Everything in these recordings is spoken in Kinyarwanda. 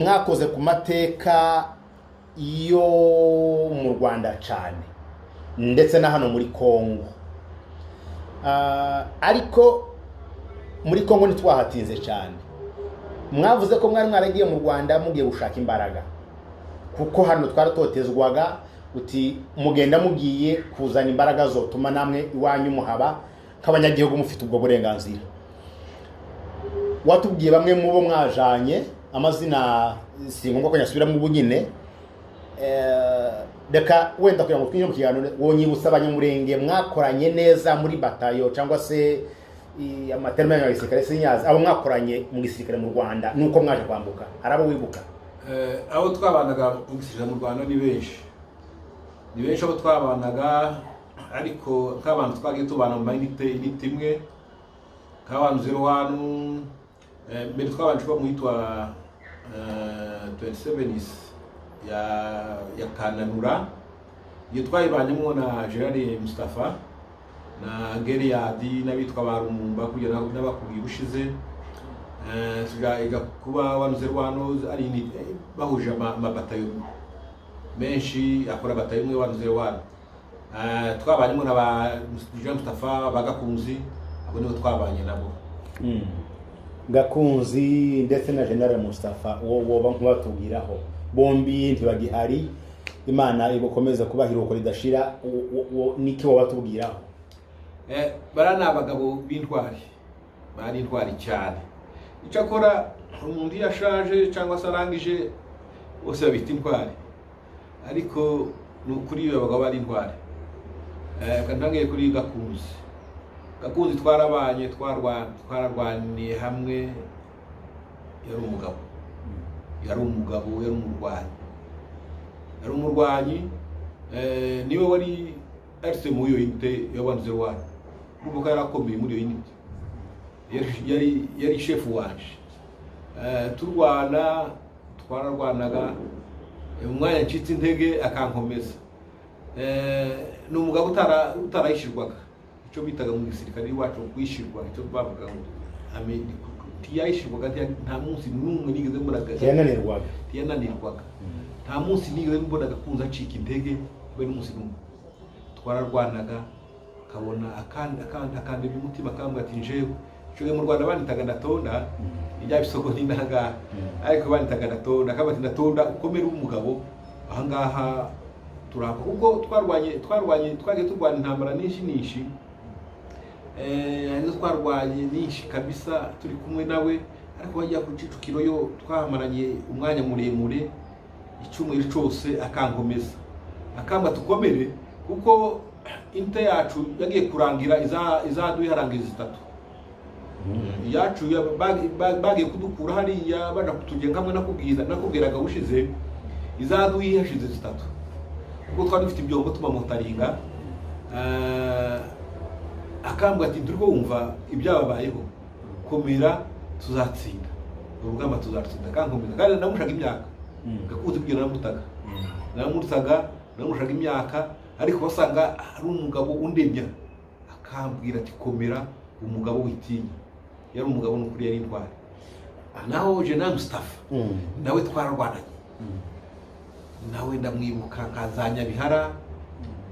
mwakoze ku mateka yo mu Rwanda cyane ndetse na hano muri Kongo, ariko muri Kongo ntitwahatinze cyane. Mwavuze ko mwari mwaragiye mu Rwanda mugiye gushaka imbaraga, kuko hano twaratotezwaga uti mugenda mugiye kuzana imbaraga zotuma namwe iwanyu muhaba nk'abanyagihugu mufite ubwo burenganzira. Watubwiye bamwe mu bo mwajanye amazina si ngombwa ko nyasubiramo ubu nyine, reka wenda kugira ngo twinjire mu kiganiro wonyibutsa abanyamurenge mwakoranye neza muri batayo cyangwa se amaterme ya gisirikare sinyazi abo mwakoranye mu gisirikare mu Rwanda nuko mwaje kwambuka, arabo wibuka? Abo twabanaga mu gisirikare mu Rwanda ni benshi abo twabanaga, ariko nk'abantu twagiye tubana mu mayinite imwe nk'abantu 01 mbere twabanje kuba muhitwa 27 ya Kananura, iyo twayibanyemo na Gerard Mustafa na Geriadi n'abitwa Barumumba kugira n'abakubwiye bushize, kuba 101 ari bahuje amabatayo menshi akora batayo imwe 101. Twabanyemo na ba Jean Mustafa bagakunzi, abo nibo twabanye nabo. Gakunzi ndetse na General Mustafa woba nkubatubwiraho bombi ntibagihari, Imana ibukomeza kubahiruko ridashira, niki wabatubwiraho? Barana abagabo b'intwari, bari intwari cyane. Icyakora umuntu yashaje cyangwa se arangije bose babita intwari, ariko kuri abagabo bari intwari. Kantangiye kuri Gakunzi twarabanye twararwaniye hamwe, yari umurwanyi, niwe wari arse mu yo inte yabanze wa kuko yarakomeye muri yo inte, yari chef wanje. Twararwanaga umwanya ncitse intege akankomeza. Ni umugabo utarayishirwaga, icyo bitaga mu gisirikare iwacu kwishirwa, icyo bavuga ngo tiyayishirwaga, nta munsi n'umwe nigeze mbonaga yananirwaga, nta munsi nigeze mbonaga kunza acika intege we n'umunsi n'umwe. Twararwanaga kabona akandi umutima kambwa ati njewe cyo mu Rwanda banitaga ndatonda ijya bisoko n'indaga, ariko banitaga ndatonda kabati ndatonda ukomera umugabo. Ahangaha turapa ubwo twagiye turwana intambara nishi nizo twarwanye nishi kabisa turi kumwe nawe, ariko bajya ku Kicukiro yo twamaranye umwanya muremure, icyumweru cyose akankomeza akamba tukomere, kuko inte yacu yagiye kurangira izaduye harangiza 3 yacu bagiye kudukura hariya baje kutugenga hamwe nakubwiraga ushize izaduye hashize 3, kuko twari dufite ibyongo tumamotaringa. Akambwa ati ndurwo wumva ibyababayeho, komera tuzatsinda urugamba, tuzatsinda. Kankomeza kandi namushaga imyaka, Gakunzi kugira namushaga imyaka, ariko basanga ari umugabo undemya. Akambwira ati komera, umugabo witinya. Yari umugabo n'ukuri, yari intwari. Naho General Mustafa nawe twararwananye, nawe ndamwibuka kazanya bihara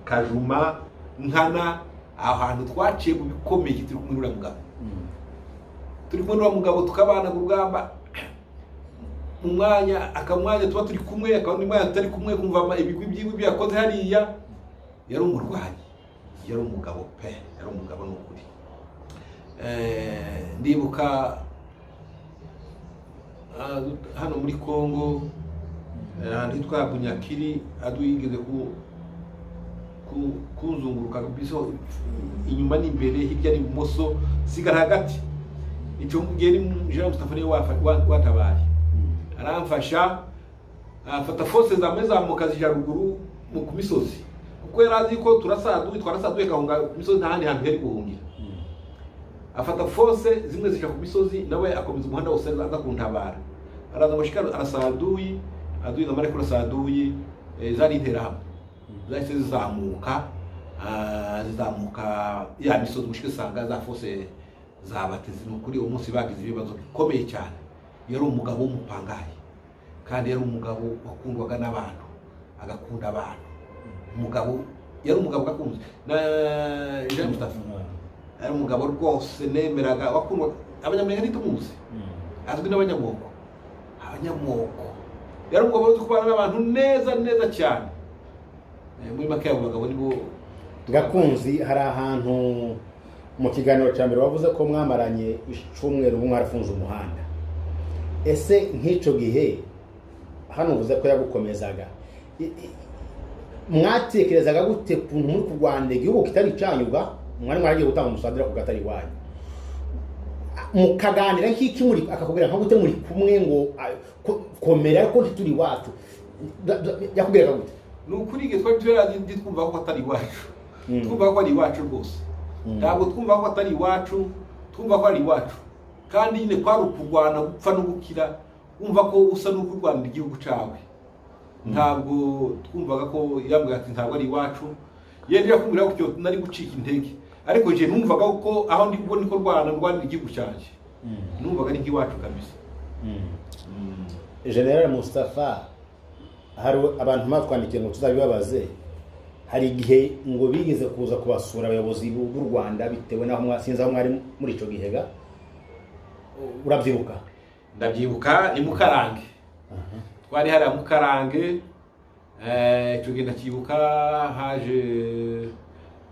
Kajuma Nkana, ahantu twaciye mu bikomeye turi kumwe n'uriya mugabo, tukabana ku rugamba mu mwanya tuba turi kumwe, akaba n'umwanya tutari kumwe, kumva ibigwi byiwe byakoze hariya. Yari umurwanyi, yari umugabo pe, yari umugabo n'ukuri. Ndibuka hano muri Kongo hitwa Bunyakiri, aduyigeze kuzunguruka biso inyuma n'imbere, hirya n'ibumoso, sigara hagati. Icyo mugeri Jean Mustafa niwe watabaye, aramfasha afata force zamuka zija ruguru mu kumisozi, kuko yarazi ko twarasaduye kahunga kumisozi nta handi hantu heri guhungira. Afata force zimwe zija kumisozi, nawe akomeza umuhanda wose aza kuntabara. Araza mushikaro arasaduye na Mareko arasaduye, zari interahamwe zahise zizamuka ya misozi mushike sanga za force zabateze. N'ukuri umunsi bagize ibibazo bikomeye cyane. Yari umugabo w'umupangayi, kandi yari umugabo wakundwaga n'abantu agakunda abantu umugabo yari umugabo gakunze na Jean Mustafa yari umugabo rwose nemeraga wakundwa abanyamurenge ntitumuzi azwi n'abanyamoko yari umugabo uzi kubana n'abantu neza cyane muri make abo bagabo nibo Gakunzi. Hari ahantu mu kiganiro cya mbere wavuze ko mwamaranye icumweru mwarafunze umuhanda. Ese nk'icyo gihe hano uvuze ko yagukomezaga, mwatekerezaga gute kuntu muri kurwanda igihugu kitari cyanyuga mwari mwaragiye gutanga umusadira ku gatari wanyu mukaganira nk'iki muri akakubwira nko gute muri kumwe ngo komera ko ntituri wacu yakubwiraga gute? Nukuri nge twari twumva ko atari iwacu twumva ko ari iwacu rwose ntabwo twumva ko atari iwacu twumva ko ari iwacu kandi nyine kwari ukurwana gupfa no gukira wumva ko usa n'ukurwanira igihugu cawe ntabwo twumvaga ko yambwira ati ntabwo ari iwacu yendera kumbwira ko nari gucika intege ariko je numvaga ko aho ndi kubona ko rwanira igihugu cyanjye numvaga ari iwacu kabisa. General Mustafa, hari abantu batwandikiye ngo tuzabibabaze, hari igihe ngo bigeze kuza kubasura abayobozi b'u Rwanda bitewe naho mwasinza aho mwari muri ico gihega, urabyibuka? Ndabyibuka ni Mukarange. Twari hari Mukarange ico genda kibuka haje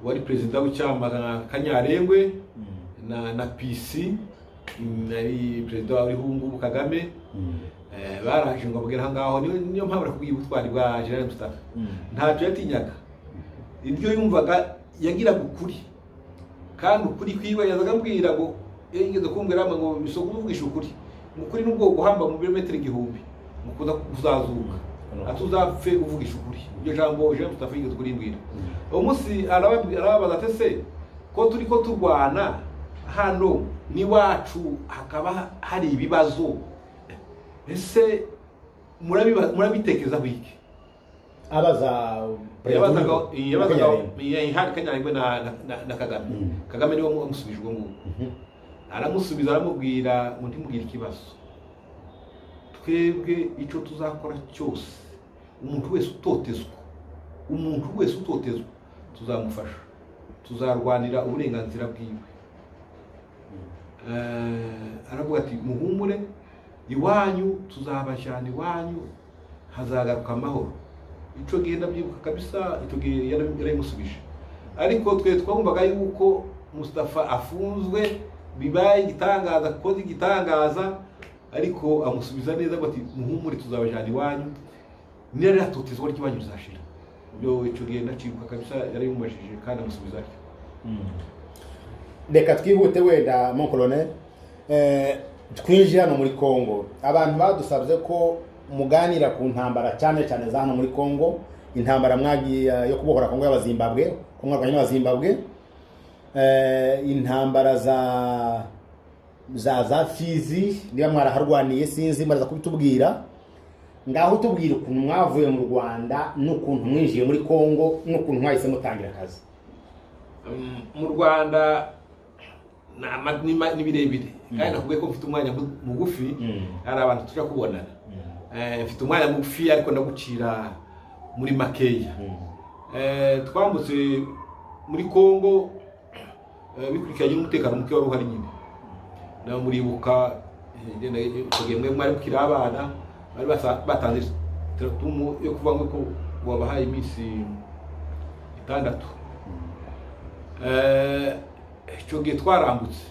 wari president w'icyama Kanyarengwe na PC nari president wa Rihungu Kagame baraje ngo bagera hangaho niyo mpamvu kubwiye ubutwari bwa General Mustafa ntacyo yatinyaga ibyo yumvaga yagira gukuri kandi ukuri kwiwe yazaga mbwira ngo yigeze kumbwira ngo bisoko uvugisha ukuri ukuri n'ubwo guhamba mu birometero 1000 mukuza kuzazuka atuzapfe uvugisha ukuri ibyo jambo General Mustafa yigeze kurimbwira umunsi arababaza ate se ko turi ko turwana hano ni wacu hakaba hari ibibazo ese murabitekeza biki abaza hari Kanyarengwe na Kagame Kagame niwe amusubijwe ngo aramusubiza aramubwira ngo ntimugire ikibazo twebwe ico tuzakora cyose umuntu wese utotezwa tuzamufasha tuzarwanira uburenganzira bwiwe. Aravuga ati muhumure iwanyu tuzabashana iwanyu hazagaruka amahoro. Ico gihe ndabyibuka kabisa ico gihe yaramusubije ariko twe twumvaga yuko Mustafa afunzwe bibaye igitangaza koze igitangaza ariko amusubiza neza ati muhumure tuzabashana iwanyu nire atotezwa ry'iwanyu zashira. Byo ico gihe ndacibuka kabisa yari yumashije kandi amusubiza ati reka twihute wenda mon colonel twinjira hano muri Kongo. Abantu badusabye ko muganira ku ntambara cyane za hano muri Kongo, intambara mwagiye yo kubohora Kongo y'abazimbabwe ko mwarwanye n'abazimbabwe, intambara za Fizi niba mwaraharwaniye sinzi maraza kubitubwira. Ngaho tubwira ukuntu mwavuye mu Rwanda n'ukuntu mwinjiye muri Kongo n'ukuntu mwahise mutangira akazi. Mu Rwanda ni birebire kandi nakubwiye ko mfite umwanya mugufi hari abantu tujya kubonana mfite umwanya mugufi ariko ndagucira muri makeya. Twambutse muri Kongo bikurikiranye umutekano muke wari uhari nyine na muribuka kugemwe mwari kukira abana bari batanze tumu yo kuvuga ko wabahaye iminsi 6 icyo gihe twarambutse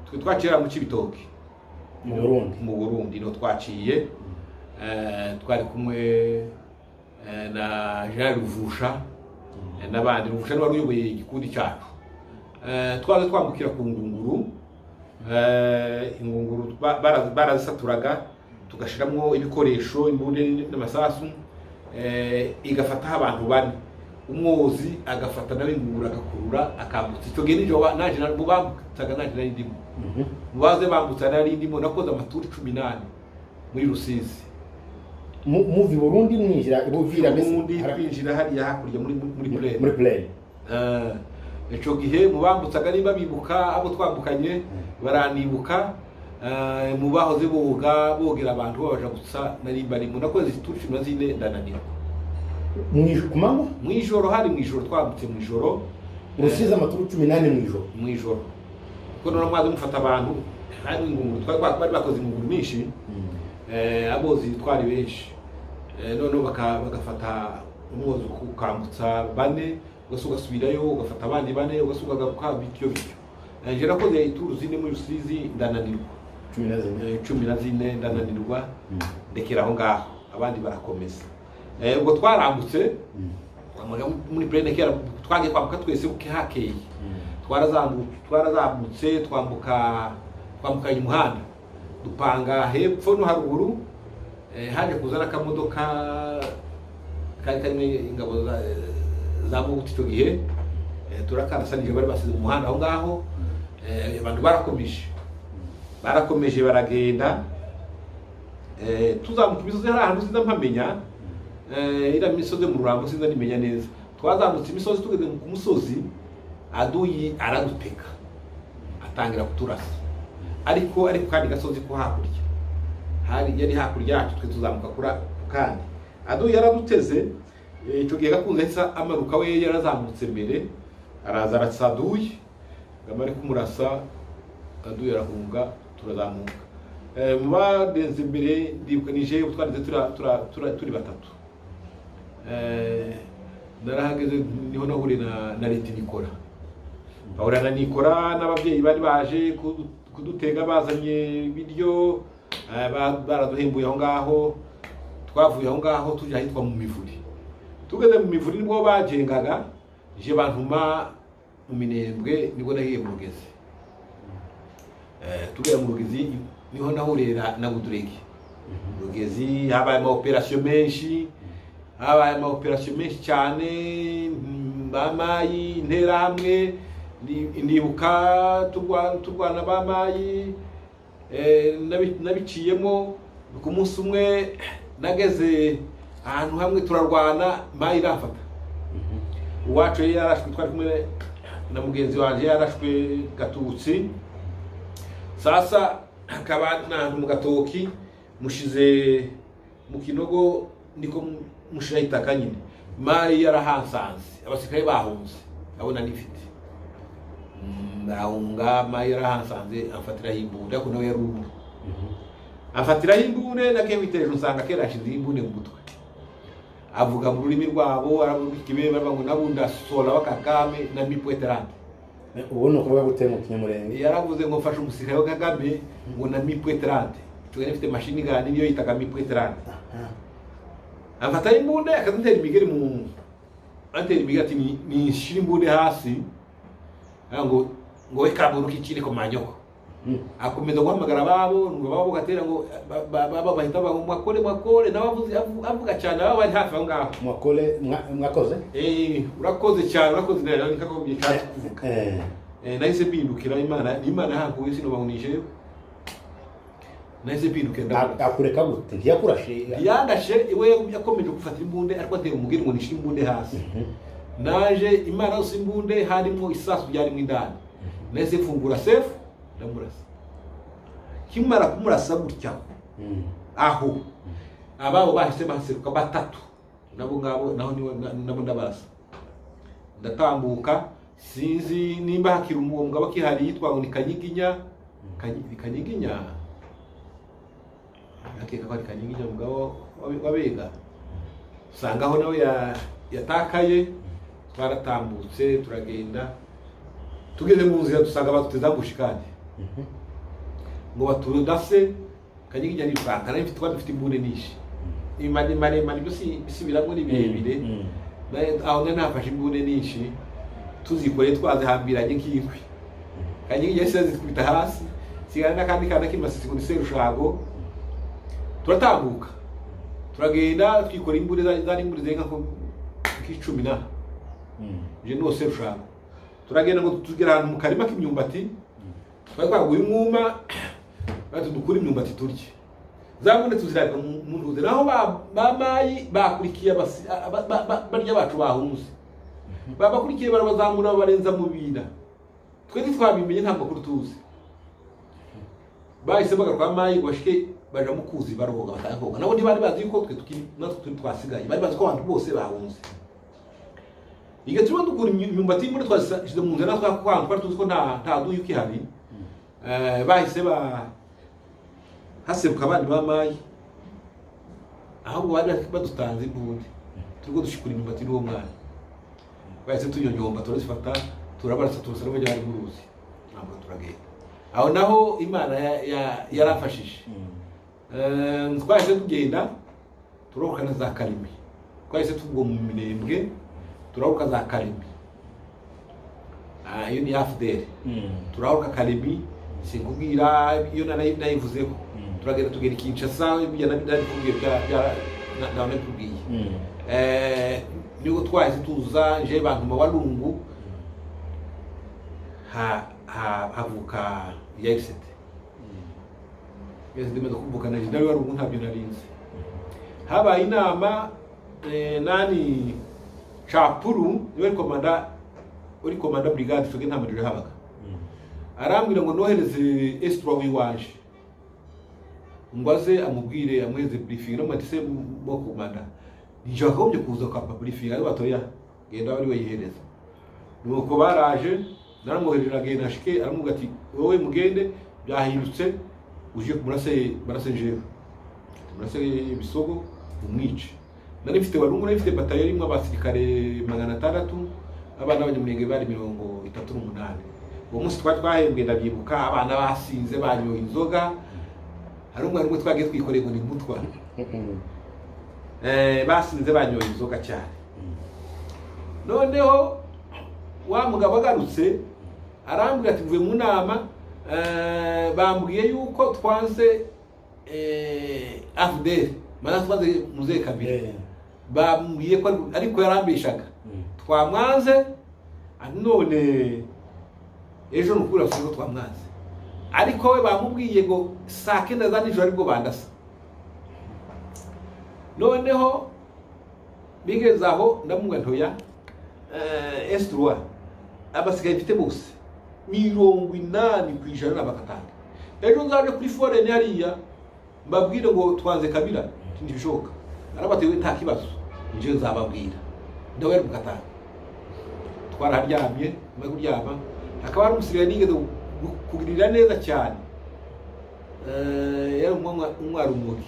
twe twacira mu Cibitoke mu Burundi no twaciye twari kumwe na Jean Ruvusha n'abandi. Ruvusha wari uyoboye igikundi cyacu twaje twambukira ku Ngunguru. Ingunguru barazisaturaga tugashiramo ibikoresho imbunde n'amasasu igafata abantu bane umwozi agafata nawe ingunguru agakurura akambutsa. Icyo gihe nijo naje bambutsaga naje nari ndimo mubaze bambutsa nari ndimo nakoze amaturi 18 muri Rusizi muvi Burundi mwinjira ibuvira Burundi twinjira hariya hakurya muri plane. Icyo gihe mubambutsaga nimba bibuka abo twambukanye baranibuka mu bahoze bogera abantu babaja gusa nari barimo nakoze ituru 14 ndananirwa kumanywa mwijoro hari mwijoro twambutse mwijoro Rusizi amaturu 18 mwijoro ko none mwaze mufata abantu hari ingunguru twari bakoze ingunguru myinshi abozi twari benshi none bagafata umwozo kukambutsa bane ugasubirayo ugafata abandi bane ugasugaga kwa bityo nje nakoze ituru zine muri Rusizi ndananirwa 14 ndananirwa ndekera aho ngaho abandi barakomeza ubwo twarambutse muri plane kera twagiye kwambuka twese buke hakeye twarazamutse twambuka umuhanda dupanga hepfo no haruguru haje kuzana akamodoka kari ingabo za Mubuti cyo gihe turakarasanije bari basize mu muhanda aho ngaho abantu barakomeje baragenda tuzamuka imisozi hari ahantu sinza mpamenya ira misozi mu Rurango sinza nimenya neza twazamutse imisozi tugeze ku musozi aduyi araduteka atangira kuturasa ariko kandi gasozi ko hakurya yari hakurya yacu twe tuzamuka kura kandi aduyi araduteze icyo gihe gakunze hisa amaruka we yarazamutse mbere araza arasaduye gamari kumurasa aduyi arahunga turazamuka mu badenze imbere ndibukanije utwarize turi batatu narahageze niho nahure na Leti Nikora bahura na Nikora n'abavyeyi bari baje kudutega bazanye ibiryo baraduhembuye aho ngaho twavuye aho ngaho tuje ahitwa mu Mivuri tugeze mu Mivuri nibwo bajengaga je bantuma mu Minembwe nibwo nahiye mu Rugezi tugera mu Rugezi niho nahurera na Budurege Rugezi habaye ama operation menshi cyane bamayi intera hamwe ndibuka turwana bamayi nabiciyemo ku munsi umwe nageze ahantu hamwe turarwana mayi rafata uwacu yarashwe twari kumwe na mugenzi wanje yarashwe Gatutsi sasa akaba nantu mu Gatoki mushize mu Kinogo niko mushira itaka nyine mayi yarahansanze abasirikare bahunze abona nifite ndahunga mayi yarahansanze amfatira himbunda ko nawe yarumwe amfatira himbune nakewiteje usanga kera ashize himbune mu mutwe avuga mu rurimi rwabo aravuga ikibe bavuga nabunda sola bakakame na mipweterante ubona ukuvuga gute mu Kinyamurenge yaravuze ngo mfashe umusirikare wa Kagame ngo na mipweterante tugene mfite machine gun niyo yitaka mipweterante afata imbunda akazintera imigeri mu antera imigeri ati ni shira imbunda hasi ngo wekaburuka ikiri ko manyoko akomeza guhamagara babo gatera ngo baba bahita makore nabavuze avuga cyane baba bari hafi aho ngaho makore mwakoze urakoze cyane urakoze nera nikakobye cyane kuvuga nahise bindukira imana hankuye sinobahunishe nahise bindukira akureka gute yakurashe yandashe iwe yakomeje gufata imbunde ariko atera umugeri ngo nishire imbunde hasi naje imana yose imbunde harimo isasu byarimo indani nahise fungura safe ndamurasa kimara kumurasa gutya aho ababo bahise baseruka batatu nabo ngabo naho nabo ndabarasa ndatambuka sinzi nimba hakiri umugabo kihari yitwa ni Kanyiginya akeka ko ari Kanyiginya mugabo wabega usangaho nawe yatakaye twaratambutse turagenda tugeze mu nzira dusanga batuteza gushikane ngo baturudase Kanyiginya ni Franka nayo twafite imbune nishi imane byo bisubiramo ni birebire aho nafashe imbune nishi tuzikore twazihambiranye nk'inkwi Kanyiginya zikubita hasi sigana n'akandi kana kimasisi ngo Serushago turatambuka turagenda twikora imbune zari imbune zenga ko k'icumi na je no Serushago turagenda ngo tugera ahantu mu karima k'imyumbati twaguye umwuma bati dukura imyumbati turye zabone tuziraga mu ntuze naho bamayi bakurikiye barya bacu bahunze babakurikiye barabazamura barenza mu bina twe twabimenye nta makuru tuzi bahise bagaruka mayi bashike baja mukuzi barohoga batakoga nabo ntibari bazi yuko twe natwe twasigaye bari bazi ko abantu bose bahunze igihe turimo dukura imyumbati muri twashize mu nzira natwe twari tuzi ko nta duyi ukihari bahise haseruka abandi bamayi ahubwo bari badutanze imbundi turiko dushikura imyumbati n'uwo mwana bahise tunyonyomba turazifata turabarasa turasara bajya bari mu ruzi ntabwo turagenda aho naho Imana yarafashije twahise tugenda turohoka na za Kalimi twahise tugwa mu Minembwe turahoka za Kalimi iyo ni afdere turahoka Kalimi sinkubwira iyo nayivuzeho turagenda tugera Kinshasa bijya nabidari kubwiye bya nawe kubwiye nigo twahise tuza nje bantu mu Walungu havuka yaisete ndime kuvuka na jidari Walungu ntabyo narinze habaye inama nani Chapuru niwe komanda brigade tuge nta madire habaga arambwira ngo nohereze estra wiwanje ngwaze amubwire amweze briefing no matise bo komanda nje akombye kuza kwa briefing ari batoya genda bari weyihereza nuko baraje naramwoherera genda shike aramuga ati wowe mugende byahindutse uje barase jewe murase bisogo umwice nari mfite Walungu nari mfite batayo rimwe abasirikare 600 abana b'abanyamurenge bari 38 uwo munsi twahembwe ndabyibuka abana basinze banyoye inzoga hari umwe twagiye twikoreye ngo ni mutwa basinze banyoye inzoga cyane noneho wa mugabo agarutse arambwira ati mvuye mu nama bambwiye yuko twanze afdel mana twanze muze kabiri bambwiye ko ariko yarambishaga twamwanze none ejo nukura fuzo twamwanze ariko we bamubwiye ngo saa 9 za nijoro aribwo bandasa noneho bigeze aho ndamubwira ntoya S3 abasigaye mfite bose 80% n'abakatanga ejo nzaje kuri foreign hariya mbabwire ngo twanze Kabila ntibishoka arabatewe nta kibazo nje nzababwira ndawe mukatanga twararyamye kuryama akaba ari umusirikare nigeze kugirira neza cyane yari umwari umugi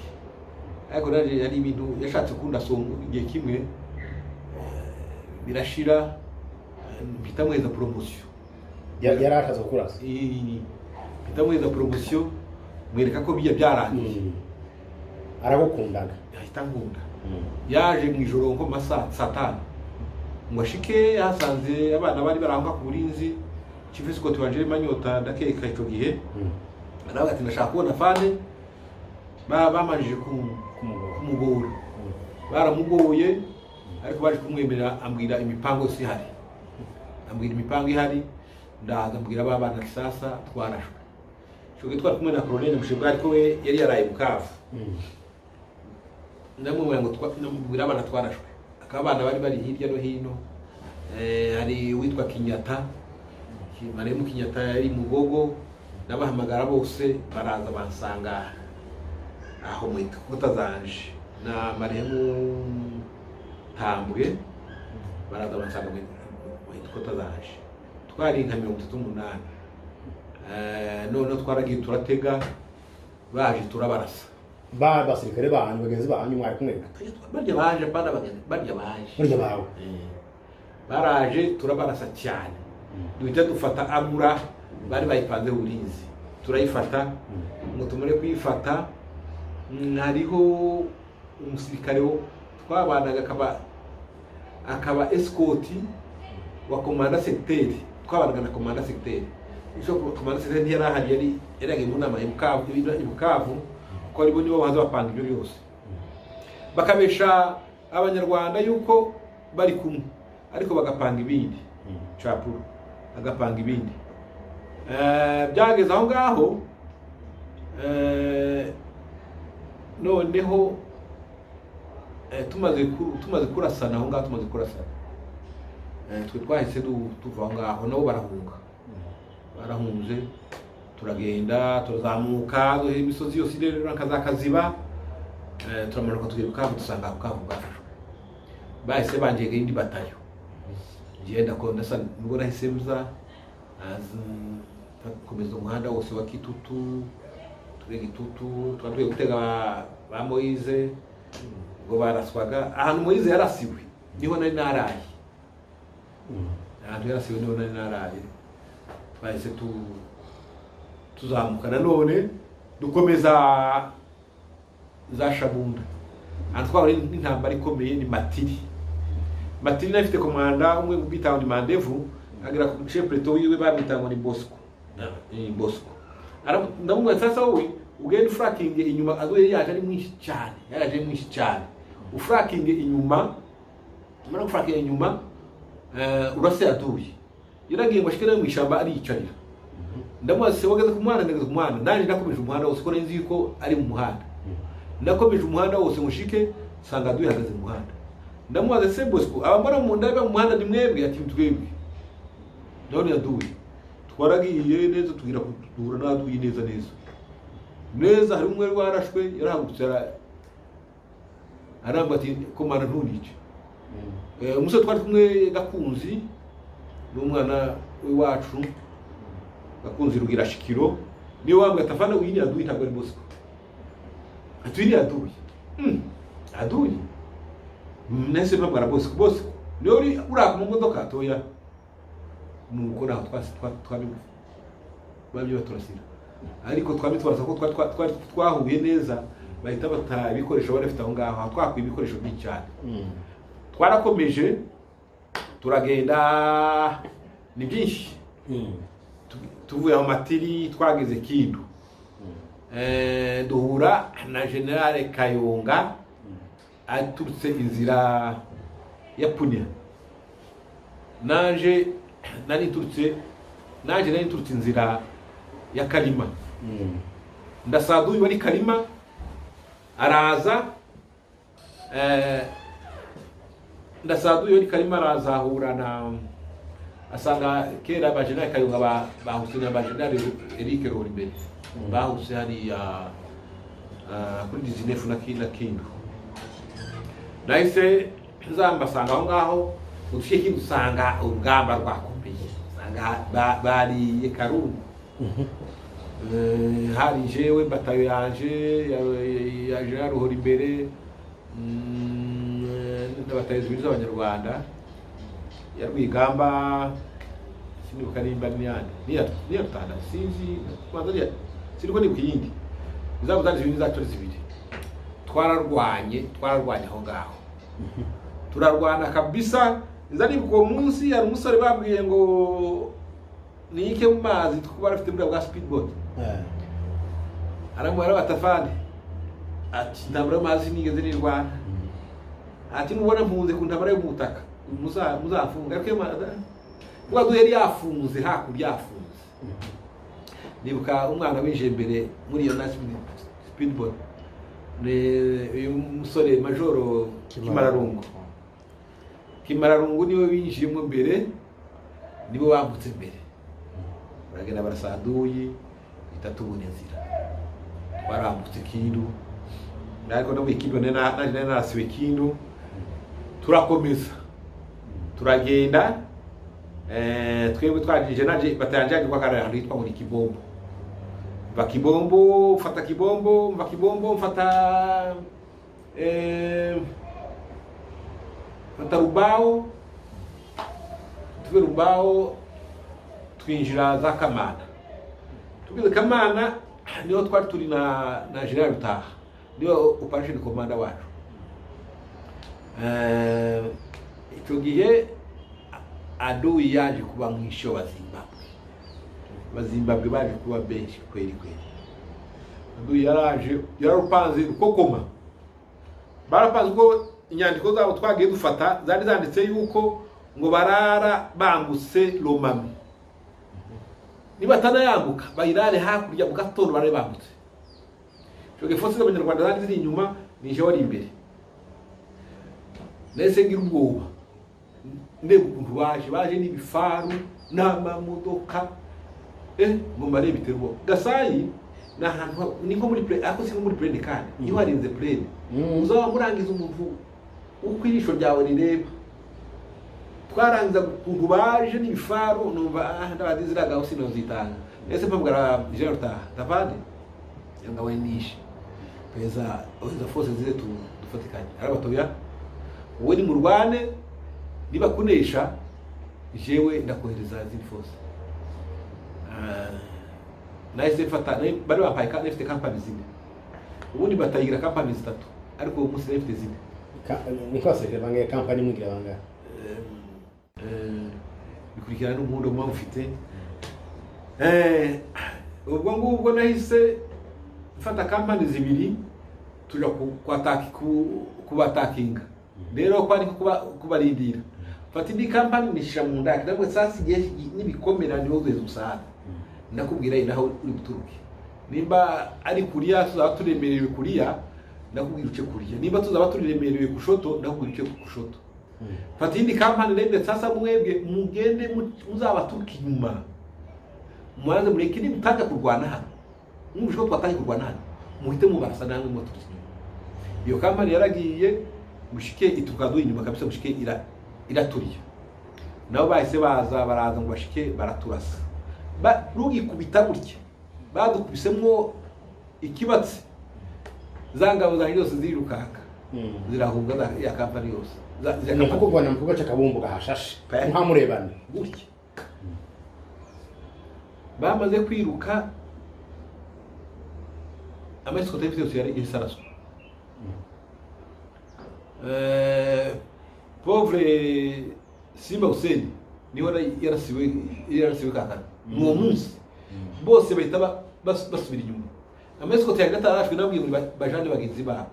ariko yari ibintu yashatse kunda songo igihe kimwe birashira bitamweza promotion yarakaza kurasa bitamweza promotion mwereka ko bijya byarangiye aragukundaga yahita ngunda yaje mu ijoro nko masa 5 ngo ashike yasanze abana bari barangwa ku burinzi Chief Scott wanje manyota ndakeka ico gihe aravuga ati ndashaka kubona fane bamanjije kumugora baramugoye ariko baje kumwemerera ambwira imipango si hari ambwira imipango ihari ndaza mbwira abana kisasa twarashwe cyo twari kumwe na Colonel Mushibwa ariko we yari yaraye Bukavu ndamubwira ngo twambwira abana twarashwe akabana bari hirya no hino hari witwa Kinyata Maremu Kinyata yari Mugogo nabahamagara bose baraza bansanga aho mwita kutazanje na Maremu Tambwe baraza bansanga mwita kutazanje twari nka 38 none twaragiye turatega baje turabarasa basirikare banyu bagenzi banyu mwari kumwe barya baje bawe baraje turabarasa cyane duhita dufata amura bari bayipanze uburinzi turayifata ngo tumure kuyifata hariho umusirikare twabanaga akaba escort wa komanda secteur twabanaga na komanda secteur ico komanda secteur ntiyarahari yari mu nama ibukavu ko aribo nibo baza bapanga ibyo byose bakabesha abanyarwanda yuko bari kumwe ariko bagapanga ibindi Chapuru agapanga ibindi byageze aho ngaho noneho tumaze kurasana aho ngaho twe twahise tuva aho ngaho nabo barahunze turagenda turazamuka imisozi yose irera kaziba turamanuka tugera Bukavu dusanga Bukavu bwacu bahise banjyega indi batayo ngenda ko ndasa nubwo nahise mza komeza umuhanda wose wa Kitutu twagiye gutega ba Moise ngo baraswaga ahantu Moise yarasiwe niho nari naraye ahantu yarasiwe niho nari naraye bahise tuzamuka nanone dukomeza za Shabunda ahantu twari n'intambara ikomeye ni Matiri nafite komanda umwe ubita ndi Mandevu agera ku chef preto wiwe bamwita ngo ni Bosco ndamubwira sasa wowe ugenda fracking inyuma azoye yaje ari mwinshi cyane ufracking inyuma mara fracking inyuma urase aduye yaragiye ngo shikere mu ishamba ari yicarira ndamwase wageze ku mwana ndageze ku mwana nanje ndakomeje umuhanda wose ko nzi ko ari mu muhanda ndakomeje umuhanda wose mushike sanga aduye hagaze mu muhanda ndamwaze se Bosco abamara mu ndabe mu muhanda ni mwebwe ati twebwe none yaduye twaragiye neza tugira kudura naduye neza hari umwe warashwe yarahagutse aramba ati komana ntunice umusore twari kumwe Gakunzi n'umwana wacu Gakunzi rugira shikiro niwe wambwe atafana uyini yaduye ntabwo ari Bosco atwini yaduye nese babwara Bosco niyo uraka mu modoka toya nuko naho twari babyo baturasira ariko twami twaza ko twahuye neza bahita bata ibikoresho barafite aho ngaho twakwiye ibikoresho byinshi cyane twarakomeje turagenda ni byinshi tuvuye mu Matiri twageze Kindu duhura na General Kayonga aturutse inzira ya Punya naje nari turutse inzira ya Kalima ndasaduye bari Kalima araza ahura na asanga kera abajena Kayunga bahuse n'abajena Eric Rorimbere bahuse hari kuri 19 na Kindu nahise nzambasanga aho ngaho ushiki usanga urugamba rwakomeye sanga bari Karungu hari jewe batayo yanje ya ruhora imbere n'abatayo z'ibiriza abanyarwanda ya Rwigamba sinibuka nimba niya rutanda sinzi kwanza siniko ni bwindi bizabuzana ibintu zacu zibiri twararwanye aho ngaho turarwana kabisa nzani bwo munsi ya umusore babwiye ngo nike mu mazi tukuba afite bwa speedboat aramwara batafani ati ndabura amazi nigeze nirwana ati mubona mpunze ku ntabara yo mutaka muzafunga ariko bwa yari yafunze hakurya yafunze nibuka umwana winje mbere muri iyo speedboat uyu musore Majoro Kimararungu niwe winjiyemo mbere nibo bambutse mbere baragenda barasaduye itatubona inzira barambutse Kindu ariko no Kindu narasiwe Kindu turakomeza turagenda twebwe twagije naje batanjanye kwa karara hitwa muri Kibombo mfata Kibombo mfata Rubao tuve Rubao twinjira za Kamana tugeze Kamana niho twari turi na General Rutaha niyo operation commander wacu icyo gihe aduyi yaje kuba mwisho wa Zimbabwe baje kuba benshi kweli aduyi yararupanze ukokoma barapanze ko inyandiko zabo twagiye dufata zari zanditse yuko ngo barara bambutse Lomami nibatana yambuka bayirare hakurya mu gatondo bare bambutse cyo gefosi z'abanyarwanda zari ziri inyuma nije wari imbere nese ngira ubwoba ndebe ukuntu baje n'ibifaru n'amamodoka ngo mbare ibitero Gasayi na hantu ni nko muri plane ako si nko muri plane kandi iyo harinze plane uzaba murangiza umuntu ukwirisho ryawe rireba twarangiza kuntu baje n'ibifaru numva ndabadiziraga usino zitanga ese mpamgara Gerard Tavade yanga wenishe peza oza force zile dufatikanye arabatoya wowe ni murwane niba kunesha jewe ndakohereza zili force naise fata bari bampaye kandi ifite company zine ubundi batayigira company zitatu ariko ubu musi ifite zine niko se bange company mugira banga bikurikirana n'umundo mwa ufite ubwo ngubwo nahise mfata company zibiri tuja kubatakinga rero kwari kubarindira fata indi company nishira mu ndake nabwo sasa igihe nibikomera niho gweza usana nakubwira inaho uri buturuke nimba ari kuriya tuzaba turemerewe kuriya nakubwira uce kuriya nimba tuzaba turemerewe kushoto nakubwira uce kushoto fata indi company rende sasa mwebwe mugende muzaba turuki nyuma mwanze mureke nimutanga kurwana hano mwumvishwe twatangiye kurwana hano muhite mubarasa namwe muturuki iyo company yaragiye mushike itukado inyuma kabisa mushike iraturiye nabo bahise baraza ngo bashike baraturasa rugi kubita gutya badukubisemwo ikibatsi zangabo za yose zirukaka zirahunga ya company yose nako kugwana mu kugaca kabumbu gahashashe nka murebana gutya bamaze kwiruka amaisiko tefite yose yari isaraso pauvre Simba Hussein niwe yarasiwe kakana uwo munsi bose bahita basubira inyuma amaisiko ya gatarashwe nabwiye ngo bajane bagenzi babo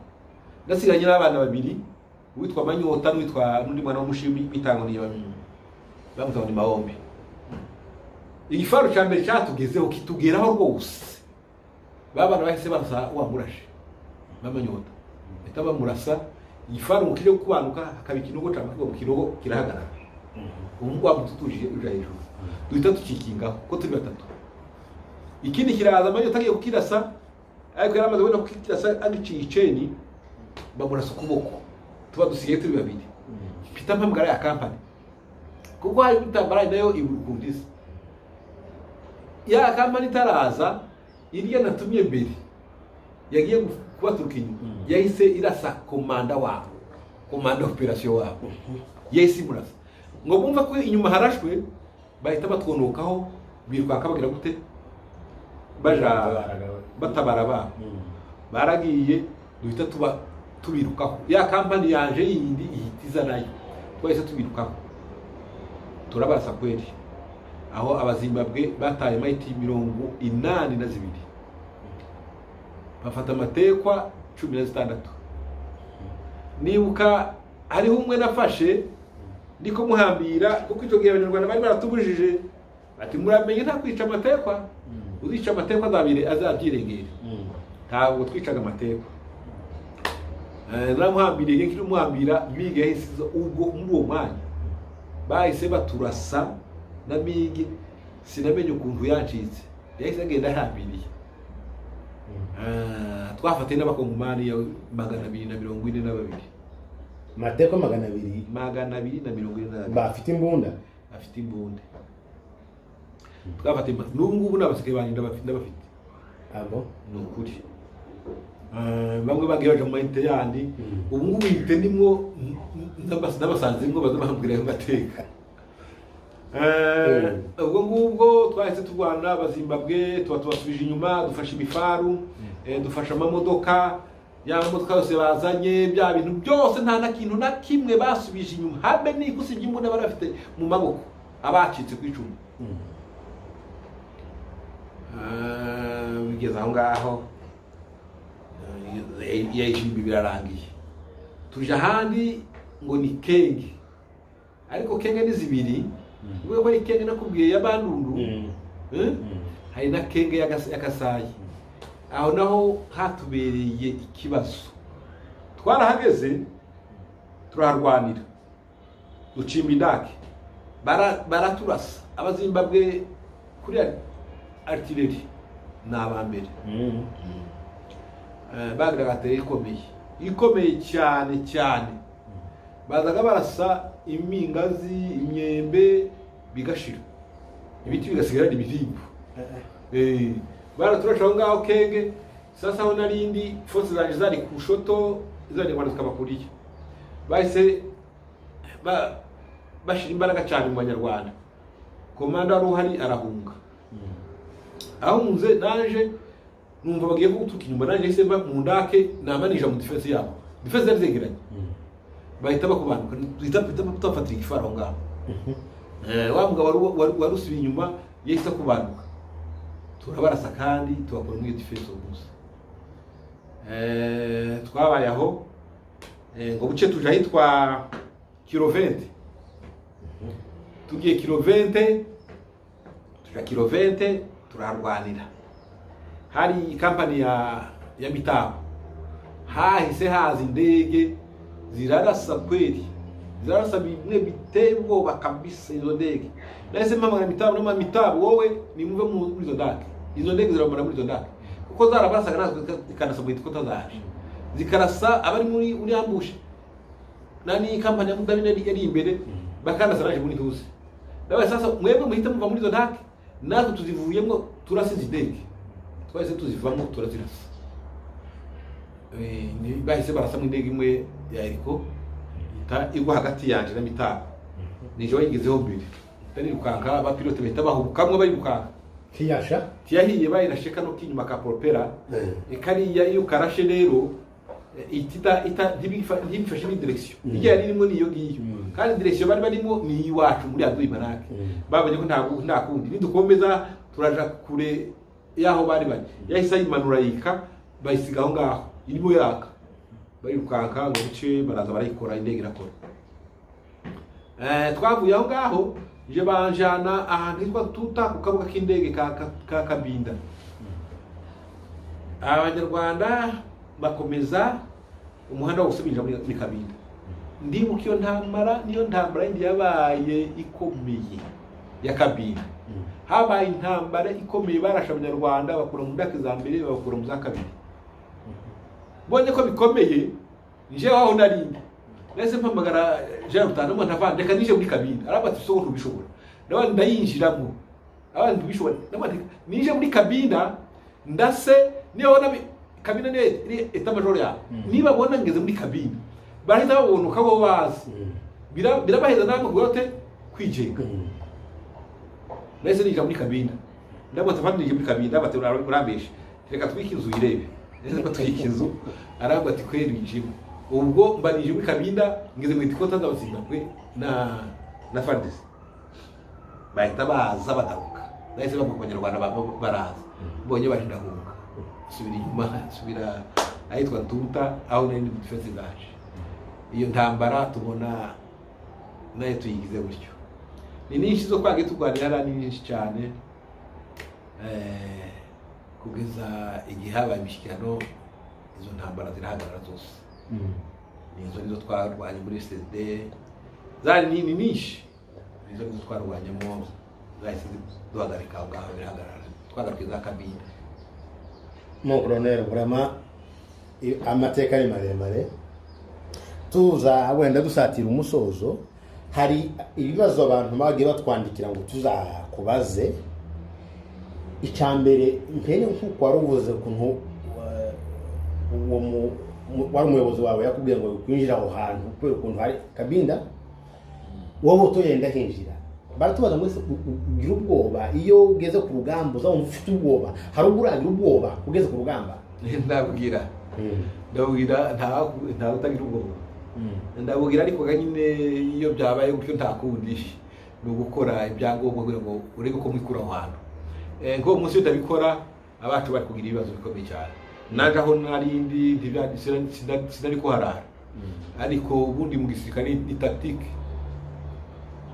ndasiganye n'abana babiri witwa Manyota n'uwitwa n'undi mwana w'umushimi bitango niyo bamutanga ni Mahombe igifaru cya mbere cyatugezeho kitugeraho rwose babana bahise barasa wamurashe Manyota bahita bamurasa igifaru mu kije kubanuka akabikinogo cyangwa mu kinogo kirahagarara ubu wamututuje uje hejuru duhita tukikingaho ko turi batatu ikindi kiraza Manyota agiye kukirasa ariko yaramaze wenda kukirasa agiciye iceni bamurasa ukuboko tuba dusigaye turi babiri Peter mpamgara ya company kuko hari bitambara nayo ibukundisa ya company taraza iriya natumye mbere yagiye kubaturuka inyuma yahise irasa komanda operation wabo yahise murasa ngo bumva ko inyuma harashwe bahita batwonokaho biruka bagira gute baja batabara ba baragiye duhita tubirukaho ya company yanje yindi ihitiza nayo twese tubirukaho turabarasa kweli aho abazimbabwe bataye maiti 82 bafata amatekwa 16 nibuka hariho umwe nafashe ndiko muhambira kuko icyo gihe abanyarwanda bari baratubujije ati muramenye nta kwica amatekwa uzica amatekwa zabire azabyirengera ntabwo twicaga amatekwa naramuhambiriye nkiri muhambira bige yahise ubwo muri uwo mwanya bahise baturasa na bige sinamenye ukuntu yancitse yahise agenda ahambiriye twafate n'abakongomani ya 242 mateko 242 bafite imbunda twafate n'ubungubu n'abasike bandi ndabafite abo nukuri bamwe bagiye mu mayite yandi ubungubu yite nimwo n'abasanze nimwo bazabambwira ayo mateka ubwo ngubwo twahise turwana abazimbabwe tubasubije inyuma dufasha ibifaru dufasha amamodoka ya modoka yose bazanye bya bintu byose nta na kintu na kimwe basubije inyuma habe n'ikusi by'imbunda barafite mu maboko abacitse ku icumu bigeze aho ngaho yayishimbi birarangiye tuje ahandi ngo ni Kenge ariko Kenge ni zibiri ubwo ari Kenge nakubwiye ya Bandundu hari na Kenge ya Kasayi aho naho hatubereye ikibazo twarahageze turaharwanira ducimba indake baraturasa abazimbabwe kuri artillerie ni abambere bagiraga artillerie ikomeye cyane bazaga barasa imingazi imyembe bigashira ibiti bigasigara ibihimbo baraturasha aho ngaho Kenge sasa aho narindi force zanje zari ku Shoto izanye Rwanda zikabakuriye bahise bashira imbaraga cyane mu Banyarwanda komanda ruhari arahunga aho munze naje numva bagiye gutuka inyuma naje ise mu ndake namanija mu defense yabo defense zari zegeranye bahita bakubanuka tutafatira igifaro ngaho wa mugabo warusubiye inyuma yahise kubanuka turabarasa kandi tubakora mu defense gusa twabaye aho ngo buce tuje ahitwa Kilovente tugiye Kilovente turarwanira hari company ya Mitabo hahise haza indege zirarasa kweli zirarasa bimwe biteye ubwoba kabisa izo ndege nahise mpamagara Mitabo wowe nimve muri izo ndege zirabona muri izo ndege kuko zarabarasaga natwe ikanasa mu ko tazaje zikarasa abari muri uri ambushe nani company ya Mudabine yari imbere bakanasa naje muri tuzi nawe sasa mwebwe muhita muva muri izo ndege natwe tuzivuyemo turasize indege twahise tuzivamo turazirasa ni bahise barasa mu ndege imwe ya Eriko igwa hagati yanje na Mitabo nije wayigezeho mbere tani rukanka abapilote bahita bahubukamwe bari rukanka tiyahiye bayirasheka no kinyuma ka propera kariya iyo karashe rero itita ntibifashe ni direction ijya ririmo niyo ngiyo kandi direction bari barimo ni iwacu muri Abdul Manake babanye ko nta kundi nidukomeza turaja kure yaho bari yahise yimanura yika bayisigaho ngaho irimo yaka bari rukanka ngo bice baraza barayikora indege irakora twavuye aho ngaho je banjana ahantu hitwa Tuta ku kabuga k'indege ka Kabinda Abanyarwanda bakomeza umuhanda wo gusubira muri Kabinda ndibuka iyo ntambara indi yabaye ikomeye ya Kabinda habaye intambara ikomeye barasha Abanyarwanda bakura mu ndake za mbere bakura mu za kabiri bonye ko bikomeye nje waho narindi nese mpamagara Jean Rutana mo ntavande kanije muri Kabinda arabati so ntubishobora nabandi ndayinjiramo abandi bishobora nabandi nije muri Kabinda ndase niyo bona Kabinda ne eta major ya niba bona ngeze muri Kabinda bahita babona ukabo bazi birabaheza namwe gote kwijenga nese nije muri Kabinda ndabota vandije muri Kabinda batera urambeshe reka twikinzu irebe nese batwikinzu arabati kweri njimo ubwo mbanije muri Kabinda ngeze mu itikota ndabasiga kwe na Fandisi bahita baza bataruka nahise bava ku Banyarwanda baraza mbonye barindahunga subira inyuma subira ahitwa Tuta aho nari mu defense gaje iyo ntambara tubona nayo tuyigize gutyo ni nyinshi zo kwange turwanira ni nyinshi cyane kugeza igihe habaye imishikirano izo ntambara zirahagarara zose nizo twarwanye muri SD zari nini nishi nizo twarwanyemo zahise duhagarika aho ngaho birahagarara twagarukiza Kabinda mo colonel vraiment amateka ni maremare tuza wenda dusatira umusozo hari ibibazo abantu bagiye batwandikira ngo tuzakubaze icambere mpene nkuko waruvuze kuntu wari umuyobozi wawe yakubwiye ngo kwinjira aho hantu kubera ukuntu hari Kabinda wowe utoyenda hinjira baratubaza mwese ugira ubwoba iyo ugeze ku rugamba uza ufite ubwoba hari uburagira ubwoba ugeze ku rugamba ndabwira nta utagira ubwoba ndabwira ariko nyine iyo byabaye gutyo ntakundi no gukora ibyangombwa kugira ngo urebe ko mwikura aho hantu ngo umunsi utabikora abacu bari kugira ibibazo bikomeye cyane naje aho narindi sinari ko harara ariko ubundi mu gisirikare ni tactique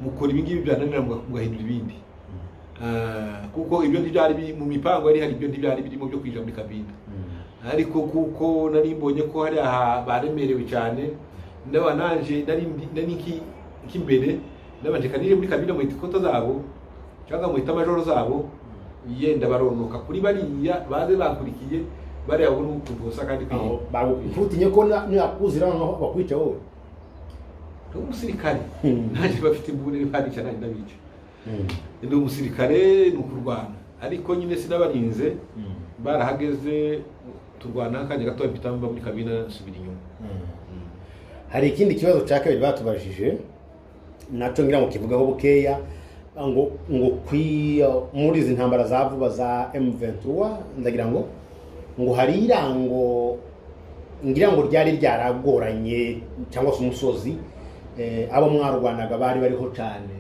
mukora ibingibi byananira mugahindura ibindi kuko ibyo ntibyari mu mipango yari hari ibyo ntibyari birimo byo kwinjira muri Kabinda ariko kuko nari mbonye ko hari aha baremerewe cyane ndaba nanje nari kimbere ndabanje kanije muri Kabinda mu itikota zabo cyangwa mu itamajoro zabo yenda baronoka kuri bariya baze bakurikiye bariya bo n'ukuvusa kandi aho bagutinye ko nakuzira no bakwica wowe umusirikare ntaje bafite imbune bari cyane ndabica ndi umusirikare n'ukurwana ariko nyine sinabarinze barahageze turwana kanya gato mpitamba muri kabina subira inyuma. Hari ikindi kibazo cya kabiri batubajije naco ngira ngo kivugaho bukeya ngo muri izi ntambara za vuba za M23 ndagira ngo hari irango ngira ngo ryari ryaragoranye cyangwa se umusozi abo mwarwanaga bari bariho cyane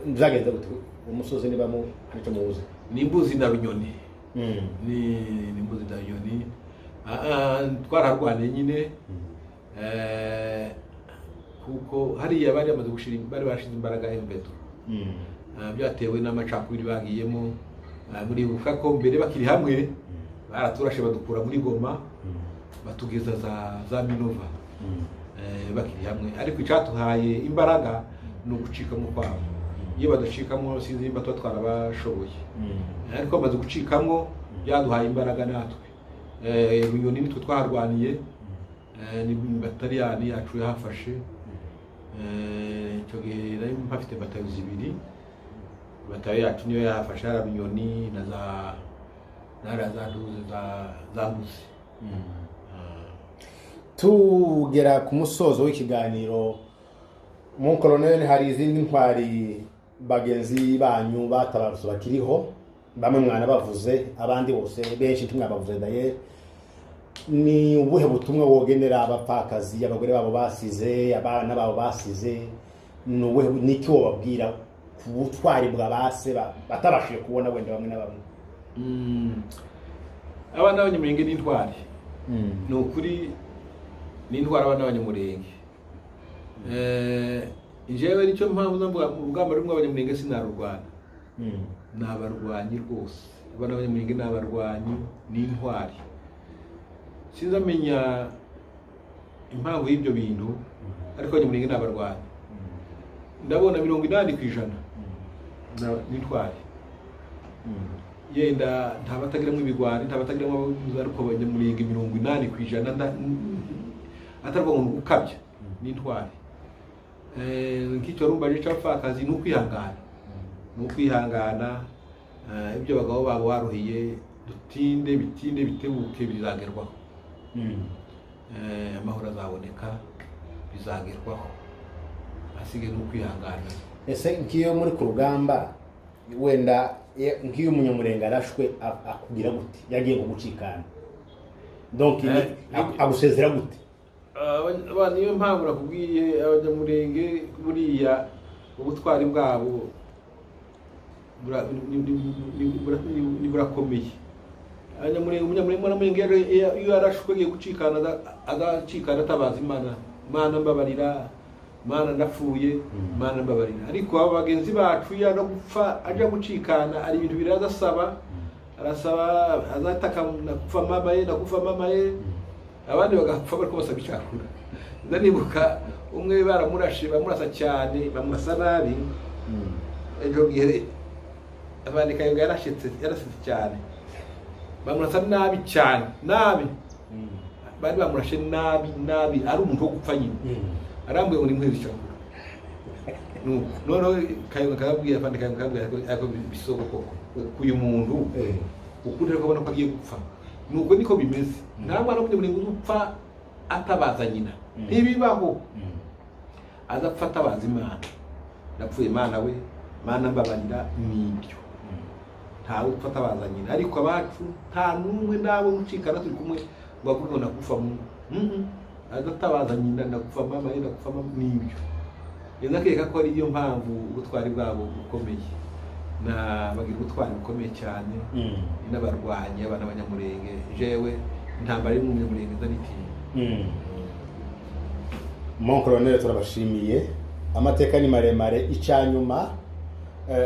nzagenza gute umusozi niba mu harico muzi nimbuzi na Runyoni ni nimbuzi na Runyoni twararwaniye nyine kuko hariya bari bamaze gushira bari bashize imbaraga y'imbeto byatewe n'amacakubiri bagiyemo muri buka ko mbere bakiri hamwe baraturashe badukura muri Goma batugeza za Minova bakiri hamwe ariko icatuhaye imbaraga no gucika mu kwabo iyo badacikamo sinzi imba twarabashoboye ariko bamaze gucikamo byaduhaye imbaraga natwe Runyoni nitwe twarwaniye ni bataliyani yacu yahafashe cyo gihe nari mpafite batayo zibiri batayo yacu niyo yahafashe ara Runyoni na za duze za Musi. Tugera ku musozo w'ikiganiro mu colonel hari izindi ntwari bagenzi banyu batabarutse bakiriho bamwe mwana bavuze abandi bose benshi ntimwabavuze daye ni ubuhe butumwa wogenera abapfakazi abagore babo basize abana babo basize nubuhe niki wobabwira ku butwari bwa base batabashije kubona wenda bamwe na bamwe abana b'Abanyamulenge n'intwari no kuri n'intwari abana b'Abanyamulenge jewe nicyo mpamvu ndavuga urugamba rumwe Abanyamulenge sinarurwana nabarwanyi rwose abana b'Abanyamulenge nabarwanyi n'intwari sinzamenya impamvu y'ibyo bintu ariko Abanyamulenge nabarwanyi ndabona 80% n'intwari yenda ntabatagiramo ibigwari ntabatagiramo ariko Abanyamulenge 80% atarwa ngo gukabya n'intwari nk'icyo rumbaje cy'abapfakazi n'ukwihangana ibyo bagabo babo waruhiye dutinde bitebuke bizagerwaho amahoro azaboneka bizagerwaho asige n'ukwihangana. Ese nkiyo muri ku rugamba wenda nkiyo Umunyamulenge arashwe akugira gute yagiye kugucikana donc agusezera gute abana niyo mpamvu nakubwiye Abanyamulenge buriya ubutwari bwabo burakomeye. Umunyamulenge iyo arashwe agiye gucikana agacikana atabaza Imana mbabarira Mana ndapfuye Mana mbabarira ariko abo bagenzi bacu ya no gupfa aje gucikana ari ibintu birazasaba arasaba azataka nakufa mamaye abandi bagapfa bariko basaba icyakura ndanibuka umwe baramurashe bamurasa cyane bamurasa nabi ejo gihe abandi kayo yarashitse cyane bamurasa nabi cyane bari bamurashe nabi ari umuntu wo gupfa nyine arambuye ngo nimwezi cyakura no kayo kababwiye abandi kayo kababwiye ako bisoko koko kuyu muntu ukundira ko bana ko agiye gupfa nuko niko bimeze nta mwana w'Umunyamulenge upfa atabaza nyina ntibibaho azapfa atabaza Imana napfuye Imana we Mana mbabarira nibyo ntawe upfa atabaza nyina ariko abacu nta numwe ndabo mucikana turi kumwe ngo avuge nakufa mu azatabaza nyina nakufa mama ye nakufa nibyo nakeka ko ari iyo mpamvu ubutwari bwabo bukomeye na bagira ubutwari bukomeye cyane n'abarwanyi abana b'Abanyamulenge jewe intambara y'u Munyamulenge ndanitiye. Mon colonel turabashimiye amateka ni maremare icyanyuma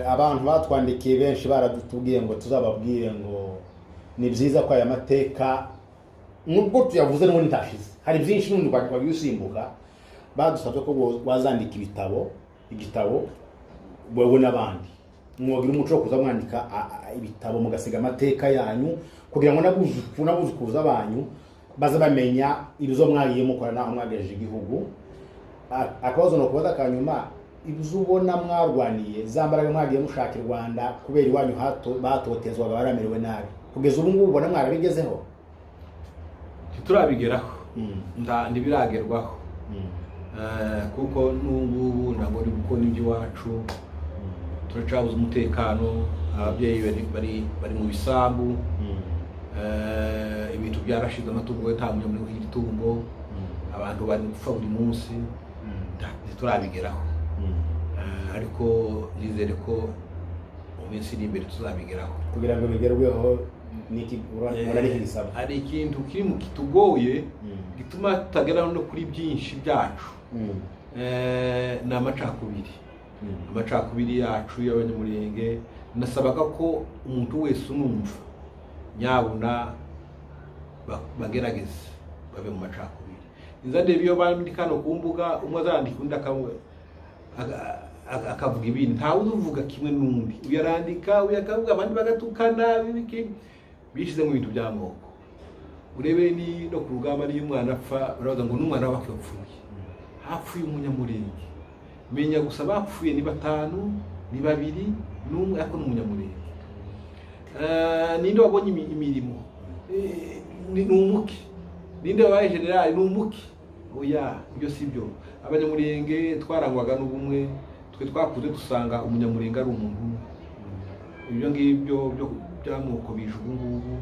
abantu batwandikiye benshi baradutubwiye ngo tuzababwire ngo ni byiza ko aya mateka nubwo tuyavuze n'ubundi ntashize hari byinshi n'undi babyusimbuka badusabye ko wazandika igitabo wewe n'abandi mwogira umuco wo kuza mwandika ibitabo mugasiga amateka yanyu kugira ngo nabuzukuruza banyu baza bamenya ibizo mwagiye mukora naho mwagejeje igihugu. Akabazo no kubaza kanyuma, ibizo ubona mwarwaniye zambaraga mwagiye mushaka i Rwanda kubera iwanyu batotezwaga baramerewe nabi, kugeza ubu ngubu ubona mwarabigezeho? Turabigeraho ntibiragerwaho kuko n'ubu ntabwo ari gukora iby'iwacu, turacabuza umutekano, ababyeyi bari mu bisambu, ibintu byarashize, amatungo nta munyamuri w'igitungo, abantu bari gupfa buri munsi, turabigeraho ariko nizere ko mu minsi iri imbere tuzabigeraho. Kugira ngo bigerweho niki urarihisaba, hari ikintu kiri mu kitugoye gituma tutageraho no kuri byinshi byacu, ni amacakubiri yacu y'abanyamurenge. Nasabaga ko umuntu wese unumva nyabuna bagerageze babe mu macakubiri. Inzandebe iyo bandika no ku mbuga, umwe azandika undi akavuga ibindi, ntawe uvuga kimwe n'undi, uyarandika uyakavuga abandi bagatukana, bishize mu bintu by'amoko. Urebe ni no ku rugamba niyo umwana apfa baravuga ngo n'umwana w'abapfuye, hapfuye umunyamurenge. Menya gusa bapfuye ni 5, ni 2, n'umwe ariko n'umunyamurenge. Ninde wabonye imirimo ni umuki, ninde wabaye general ni umuki. Oya, ibyo sibyo. Abanyamurenge twarangwaga n'ubumwe, twe twakuze dusanga umunyamurenge ari umuntu. Ibyo ngibyo byo byamoko bije ubu ngubu,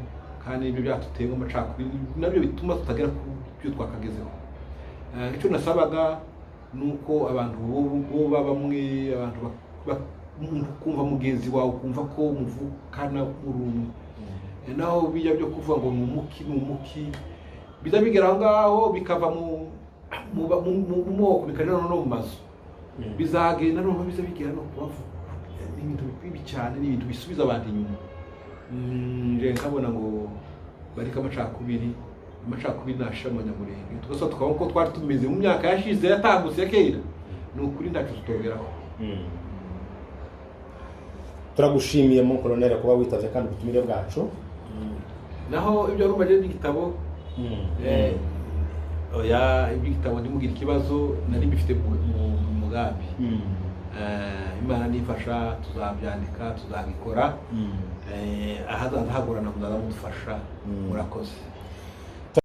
kandi ibyo byatuteye amacakubiri, nabyo bituma tutagera ku byo twakagezeho. Icyo nasabaga nuko abantu bo bamwe, abantu kumva mugenzi wawe, kumva ko muvukana urumwe, naho bijya byo kuvuga ngo n'umuki biza bigera aho ngaho bikava mu moko bikajana no mu mazu, bizagenda no biza bigera no kubavu. Ibintu bibi cyane, n'ibintu bisubiza abantu inyuma. Nje nkabona ngo barika amacakubiri nashira abanyamurenge, tugasaba tukabona ko twari tumeze mu myaka yashize yatambutse ya kera, ni ukuri ntacyo tutogeraho. Turagushimiye mu koloneli kuba witavye kandi ubutumire bwacu. Naho ibyo rumaje n'igitabo, oya ibigitabo ndimugira ikibazo nari bifite mu mugambi. Imana nifasha tuzabyandika, tuzabikora, ahazahagorana muzadufasha. Murakoze.